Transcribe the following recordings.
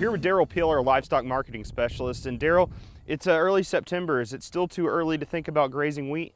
We're here with Derrell Peel, our livestock marketing specialist. And Derrell, it's early September. Is it still too early to think about grazing wheat?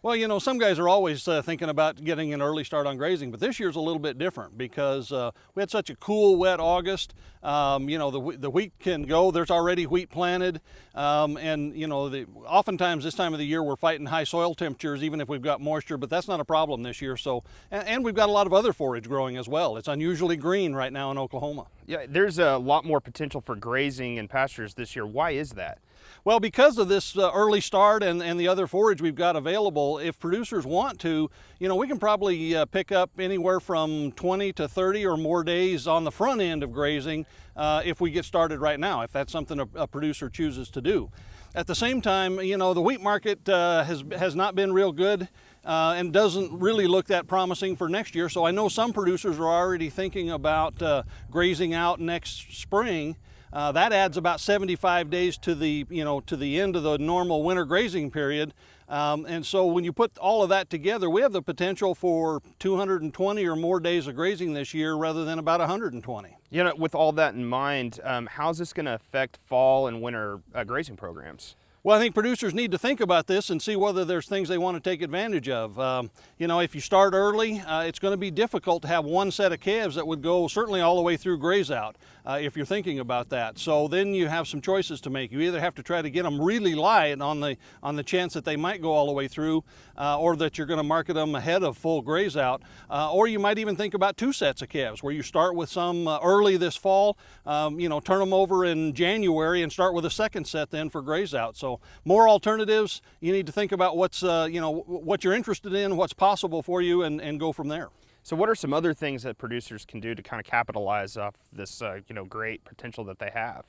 Well, you know, some guys are always thinking about getting an early start on grazing, but this year's a little bit different because we had such a cool, wet August. You know, the wheat can go. There's already wheat planted, and you know, oftentimes this time of the year we're fighting high soil temperatures, even if we've got moisture. But that's not a problem this year. So, and we've got a lot of other forage growing as well. It's unusually green right now in Oklahoma. Yeah, there's a lot more potential for grazing and pastures this year. Why is that? Well, because of this early start and the other forage we've got available, if producers want to, you know, we can probably pick up anywhere from 20 to 30 or more days on the front end of grazing if we get started right now, if that's something a producer chooses to do. At the same time, you know, the wheat market has not been real good and doesn't really look that promising for next year. So I know some producers are already thinking about grazing out next spring. That adds about 75 days to the end of the normal winter grazing period. And so when you put all of that together, we have the potential for 220 or more days of grazing this year rather than about 120. You know, with all that in mind, how's this going to affect fall and winter grazing programs? Well, I think producers need to think about this and see whether there's things they want to take advantage of. You know, if you start early, it's going to be difficult to have one set of calves that would go certainly all the way through graze out, if you're thinking about that. So then you have some choices to make. You either have to try to get them really light on the chance that they might go all the way through, or that you're going to market them ahead of full graze out, or you might even think about two sets of calves where you start with some early this fall, you know, turn them over in January and start with a second set then for graze out. So more alternatives. You need to think about what's you know, what you're interested in, what's possible for you, and go from there. So what are some other things that producers can do to kind of capitalize off this you know, great potential that they have?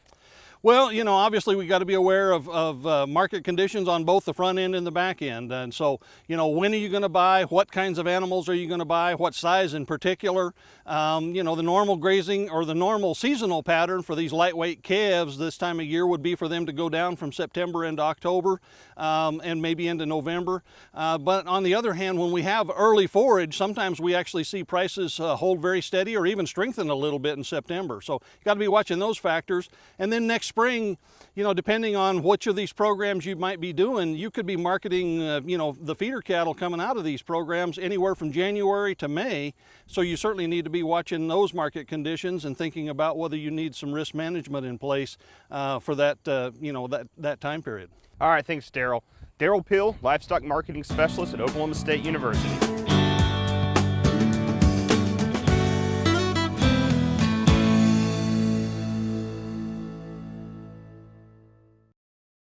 Well, you know, obviously we got to be aware of market conditions on both the front end and the back end. And so, you know, when are you going to buy? What kinds of animals are you going to buy? What size in particular? You know, the normal grazing or the normal seasonal pattern for these lightweight calves this time of year would be for them to go down from September into October and maybe into November. But on the other hand, when we have early forage, sometimes we actually see prices hold very steady or even strengthen a little bit in September. So you got to be watching those factors. And then next spring, you know, depending on which of these programs you might be doing, you could be marketing, you know, the feeder cattle coming out of these programs anywhere from January to May. So you certainly need to be watching those market conditions and thinking about whether you need some risk management in place for that, you know, that time period. All right, thanks, Derrell. Derrell Peel, livestock marketing specialist at Oklahoma State University.